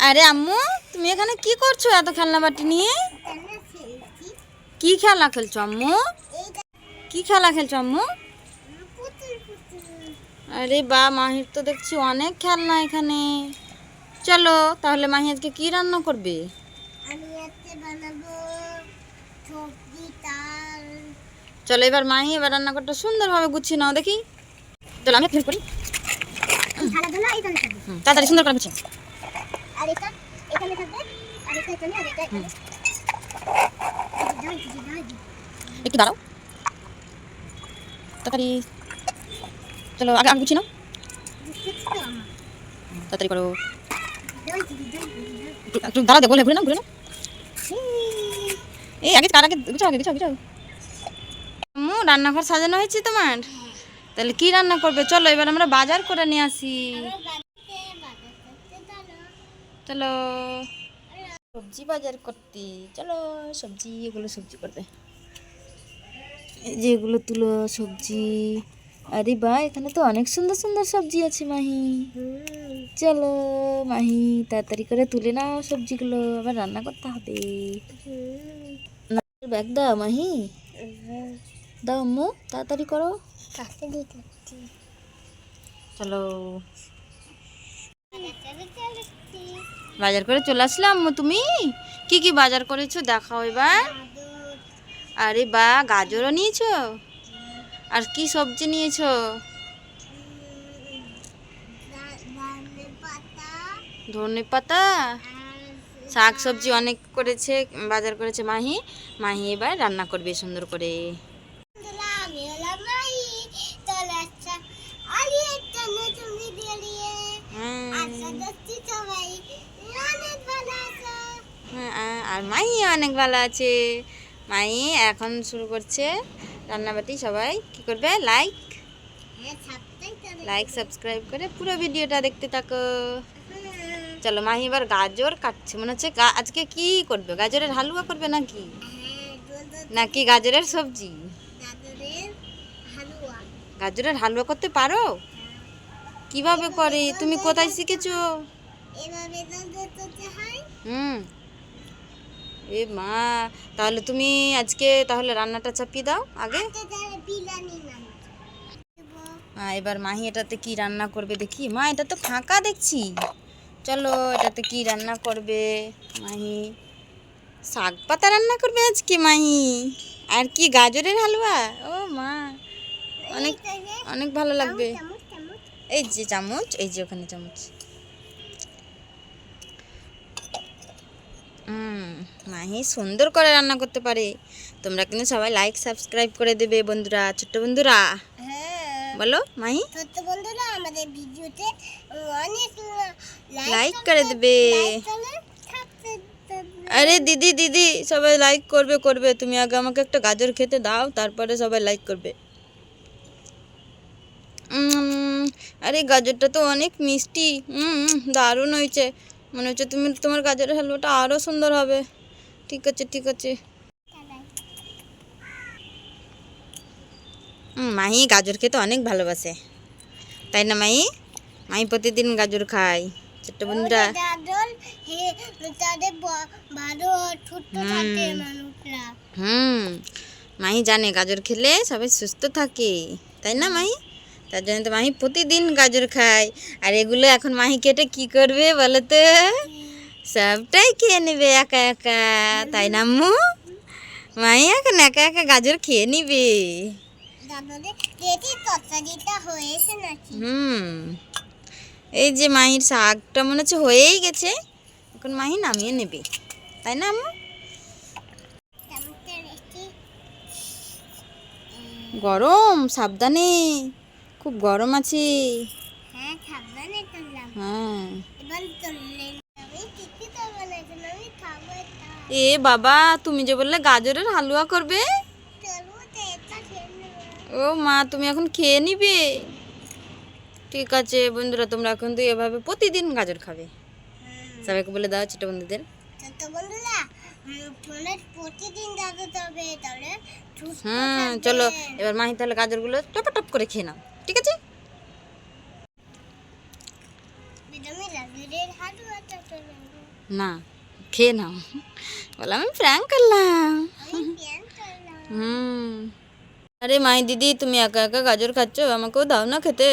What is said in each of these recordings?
আরে আম্মু, তুমি এখানে কি করছো এত খেলনা বাটি নিয়ে? কি খেলা খেলছো আম্মু? কি খেলা খেলছো আম্মু? আরে বা, মাহির তো দেখছি অনেক খেলনা এখানে। চলো তাহলে মাহি আজকে কি রান্না করবে? আমি আজকে বানাবো সবজি ডাল। চলো এবার মাহি এবার রান্নাঘরটা সুন্দরভাবে গুছিয়ে নাও দেখি। চলো আমি হেল্প করি। ঢালার জন্য এই তালে থাকবে। তাড়াতাড়ি সুন্দর করে গুছিয়ে। আর এটা এখানে থাকবে, আর এটা এখানে, আর এটা এখানে। একটু দাঁড়াও তাড়াতাড়ি। চলো আগে আগে গুছিয়ে নাও, তাড়াতাড়ি করো। একটু দাঁড়াও, দে বলে ঘুরে নাও ঘুরে নাও। এই আগে কার আগে গুছাও, আগে গুছাও গুছাও। আম্মু রান্নাঘর সাজানো হয়েছে তোমার? তাহলে কি রান্না করবে? চলো এবার আমরা বাজার করে নিয়ে আসি। চলো সবজি বাজার করতে চলো। সবজি, এগুলো সবজি করবে, এই যে এগুলো তুলো সবজি। আরে বা, এখানে তো অনেক সুন্দর সুন্দর সবজি আছে মাহি। চলো মাহি তাড়াতাড়ি করে তুলে নাও সবজিগুলো, আবার রান্না করতে হবে। ব্যাগ দাও মাহি, দাও আম্মু তাড়াতাড়ি করো। চলো বাজার করে চলে আসলাম আম্মু। তুমি কি কি বাজার করেছো দেখাও এবার। আরে বা, গাজরও নিয়েছো, আর কি সবজি নিয়েছো? ধনে পাতা, শাক সবজি অনেক করেছে, বাজার করেছে মাহি। মাহি এবার রান্না করবে সুন্দর করে। আর মাহি অনেক ভালো আছে। মাহি এখন শুরু করছে রান্নাবাটি। সবাই কি করবে? লাইক লাইক সাবস্ক্রাইব করে পুরো ভিডিওটা দেখতে থাকো। চলো মাহি এবার গাজর কাটছে, মনে হচ্ছে আজকে কি করবে? গাজরের হালুয়া করবে নাকি নাকি গাজরের সবজি? গাজরের হালুয়া করতে পারো? কিভাবে করে? তুমি কোথায় শিখেছো? এ মা, তাহলে তুমি আজকে তাহলে রান্নাটা চাপিয়ে দাও আগে। এবার মাহি এটাতে কি রান্না করবে দেখি। মা এটা তো ফাঁকা দেখছি। চলো এটাতে কি রান্না করবে মাহি? শাক পাতা রান্না করবে আজকে মাহি, আর কি গাজরের হালুয়া। ও মা, অনেক অনেক ভালো লাগবে। এই যে চামচ, এই যে ওখানে চামচ। মাহি সুন্দর করে রান্না করতে পারে। তোমরা কিন্তু সবাই লাইক সাবস্ক্রাইব করে দেবে বন্ধুরা, ছোট্ট বন্ধুরা। বলো মাহি, ছোট্ট বন্ধুরা আমাদের ভিডিওতে অনেক লাইক করে দেবে। আরে দিদি দিদি, সবাই লাইক করবে করবে, তুমি আগে আমাকে একটা গাজর খেতে দাও, তারপরে সবাই লাইক করবে। আরে গাজরটা তো অনেক মিষ্টি, দারুণ হয়েছে। মনে হচ্ছে তুমি তোমার গাজরের হালুয়াটা আরও সুন্দর হবে। ঠিক আছে ঠিক আছে। মাহি গাজর খেতে অনেক ভালোবাসে, তাই না মাহি? মাহি প্রতিদিন গাজর খায় ছোট্ট বন্ধুরা। মাহি জানে গাজর খেলে সবাই সুস্থ থাকে, তাই না মাহি? তার জন্য তো মাহি প্রতিদিন গাজর খায়। আর এগুলো এখন মাহি কেটে কি করবে বলো তো? সবটাই খেয়ে নেবে একা একা, তাই না আম্মু? মাহি এখন একা একা গাজর খেয়ে নিবে। এই যে মাহির শাকটা মনে হচ্ছে হয়েই গেছে, এখন মাহি নামিয়ে নেবে, তাই না আম্মু? গরম, সাবধানে, খুব গরম আছে। হ্যাঁ এ বাবা, তুমি যে বললে গাজরের হালুয়া করবে, ও মা তুমি এখন খেয়ে নিবে? ঠিক আছে বন্ধুরা, তোমরা এখন তো এভাবে প্রতিদিন গাজর খাবে। সবাইকে বলে দাও ছোট বন্ধুদের। চলো এবার মাহি তাহলে গাজরগুলো টপ টপ করে খেয়ে নাও, ঠিক আছে? না, খেয়ে নাও। বললাম আমি প্র্যাঙ্ক করলাম। আমি প্যান করলাম। হুম। আরে মাই দিদি, তুমি একা একা গাজর খাচ্ছ, আমাকেও দাও না খেতে।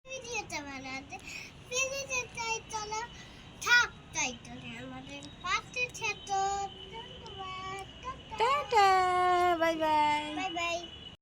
ভিডিওটা বানাতে ভিডিওটা তাই চলো থাক তাই তো আমাদের পাশে থেকো ধন্যবাদ tata, bye bye. Bye bye